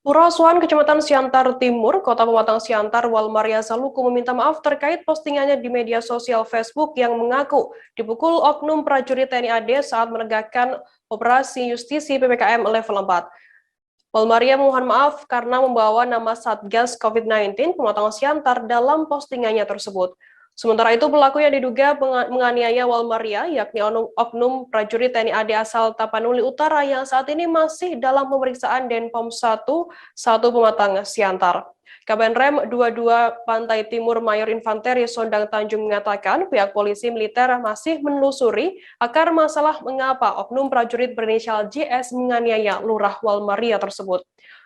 Lurah Suan, Kecamatan Siantar Timur, Kota Pematang Siantar, Walmaria Saluku meminta maaf terkait postingannya di media sosial Facebook yang mengaku dipukul oknum prajurit TNI AD saat menegakkan operasi justisi PPKM level 4. Walmaria mohon maaf karena membawa nama Satgas COVID-19 Pematang Siantar dalam postingannya tersebut. Sementara itu pelaku yang diduga menganiaya Walmaria yakni oknum prajurit TNI AD asal Tapanuli Utara yang saat ini masih dalam pemeriksaan Denpom 1 Pematang Siantar. Kaben Rem 22 Pantai Timur Mayor Infanteri Sondang Tanjung mengatakan pihak polisi militer masih menelusuri akar masalah mengapa oknum prajurit berinisial JS menganiaya Lurah Walmaria tersebut.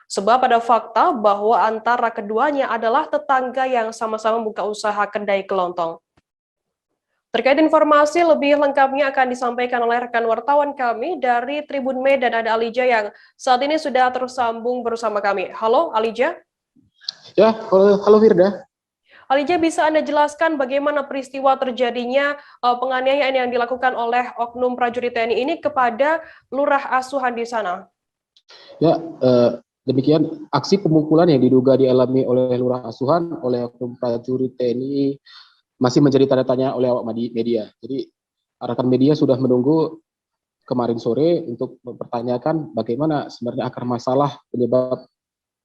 Sebab ada fakta bahwa antara keduanya adalah tetangga yang sama-sama buka usaha kedai kelontong. Terkait informasi lebih lengkapnya akan disampaikan oleh rekan wartawan kami dari Tribun Medan, ada Alija yang saat ini sudah tersambung bersama kami. Halo Alija. Ya, halo Firda. Alija, bisa Anda jelaskan bagaimana peristiwa terjadinya penganiayaan yang dilakukan oleh oknum prajurit TNI ini kepada lurah asuhan di sana? Ya, demikian aksi pemukulan yang diduga dialami oleh lurah asuhan oleh oknum prajurit TNI masih menjadi tanda tanya oleh awak media. Jadi, rekan media sudah menunggu kemarin sore untuk mempertanyakan bagaimana sebenarnya akar masalah penyebab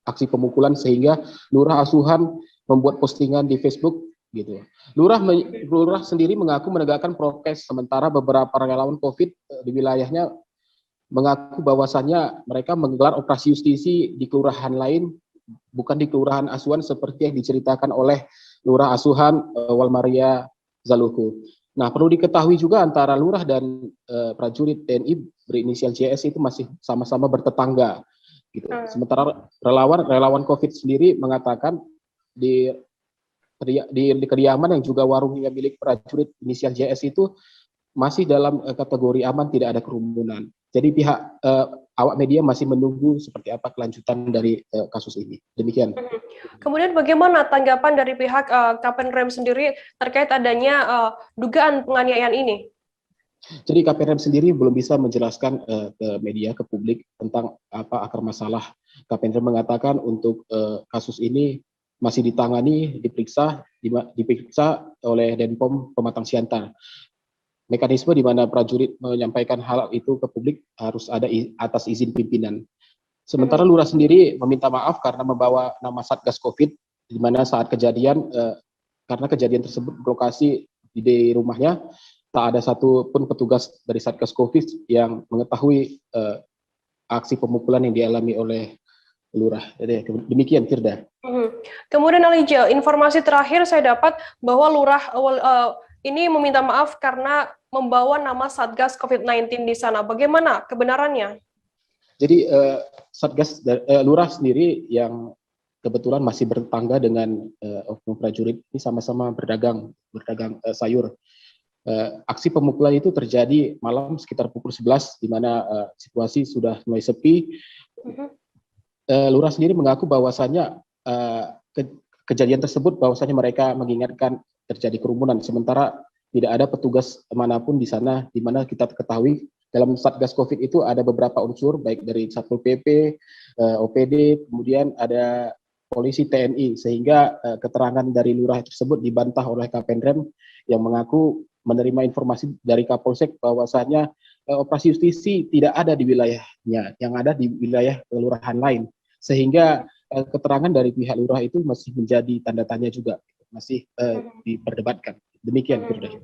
aksi pemukulan sehingga lurah asuhan membuat postingan di Facebook gitu. Lurah sendiri mengaku menegakkan prokes sementara beberapa relawan COVID di wilayahnya mengaku bahwasannya mereka menggelar operasi justisi di kelurahan lain, bukan di kelurahan asuhan seperti yang diceritakan oleh lurah asuhan Walmaria Zaluku. Nah, perlu diketahui juga antara lurah dan prajurit TNI berinisial JS itu masih sama-sama bertetangga. Gitu. Sementara relawan COVID sendiri mengatakan di kediaman yang juga warungnya milik prajurit inisial JS itu masih dalam kategori aman, tidak ada kerumunan. Jadi pihak awak media masih menunggu seperti apa kelanjutan dari kasus ini. Demikian. Kemudian bagaimana tanggapan dari pihak Kapen Rem sendiri terkait adanya dugaan penganiayaan ini? Jadi KPRM sendiri belum bisa menjelaskan ke media, ke publik tentang apa akar masalah. KPRM mengatakan untuk kasus ini masih ditangani, diperiksa oleh Denpom Pematang Siantar. Mekanisme di mana prajurit menyampaikan hal itu ke publik harus ada atas izin pimpinan. Sementara lurah sendiri meminta maaf karena membawa nama Satgas COVID, di mana saat kejadian, karena kejadian tersebut berlokasi di rumahnya, tak ada satupun petugas dari Satgas COVID yang mengetahui aksi pemukulan yang dialami oleh lurah. Jadi demikian, Firda. Kemudian Alija, informasi terakhir saya dapat bahwa lurah ini meminta maaf karena membawa nama Satgas COVID-19 di sana. Bagaimana kebenarannya? Jadi Satgas lurah sendiri yang kebetulan masih bertetangga dengan oknum prajurit ini sama-sama berdagang sayur. Aksi pemukulan itu terjadi malam sekitar pukul 11 di mana situasi sudah mulai sepi. Lurah sendiri mengaku bahwasannya kejadian tersebut bahwasannya mereka mengingatkan terjadi kerumunan, sementara tidak ada petugas manapun di sana, di mana kita ketahui dalam Satgas COVID itu ada beberapa unsur, baik dari Satpol PP, OPD, kemudian ada polisi TNI, sehingga keterangan dari lurah tersebut dibantah oleh Kapenrem yang mengaku menerima informasi dari Kapolsek bahwasanya operasi justisi tidak ada di wilayahnya, yang ada di wilayah kelurahan lain, sehingga keterangan dari pihak lurah itu masih menjadi tanda tanya juga, masih diperdebatkan. Demikian, Firda.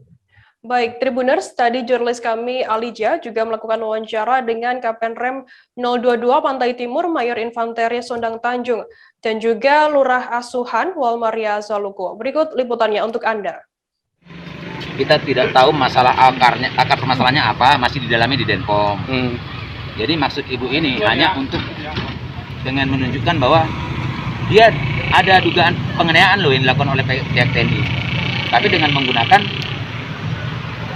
Baik, Tribuners, tadi jurnalis kami Alija juga melakukan wawancara dengan Kapenrem 022 Pantai Timur Mayor Infanteri Sondang Tanjung dan juga Lurah Asuhan Walmaria Zaluku. Berikut liputannya untuk Anda. Kita tidak tahu masalah akar permasalahannya apa, masih didalami di Denpom. Jadi maksud ibu ini hanya untuk dengan menunjukkan bahwa dia ada dugaan penganiayaan loh yang dilakukan oleh pihak TNI, tapi dengan menggunakan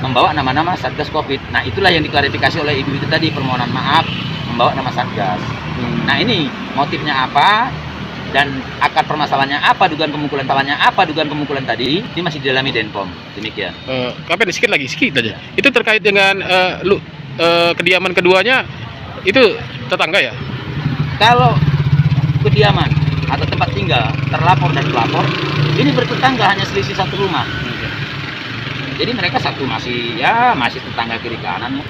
membawa nama-nama Satgas COVID. Nah, itulah yang diklarifikasi oleh ibu itu tadi, permohonan maaf membawa nama Satgas. Nah, ini motifnya apa dan akar permasalahannya apa, dugaan pemukulan tadi ini masih didalami Denpom. Demikian. Kapan sedikit aja. Itu terkait dengan kediaman keduanya itu tetangga ya? Kalau kediaman atau tempat tinggal terlapor dan pelapor ini bertetangga, hanya selisih satu rumah. Jadi mereka satu masih tetangga kiri kanannya.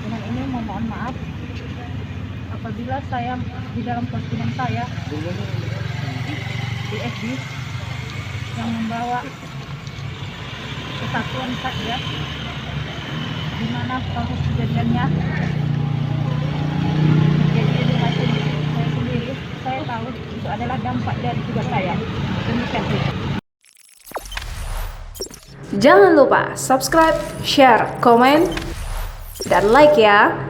Dengan ini mohon maaf apabila saya di dalam postingan saya di FB yang membawa kesatuan saja, di mana proses kejadiannya terjadi di rumah saya sendiri. Saya tahu itu adalah dampak dari tugas saya. Demikian. Jangan lupa subscribe, share, komen, dan like ya.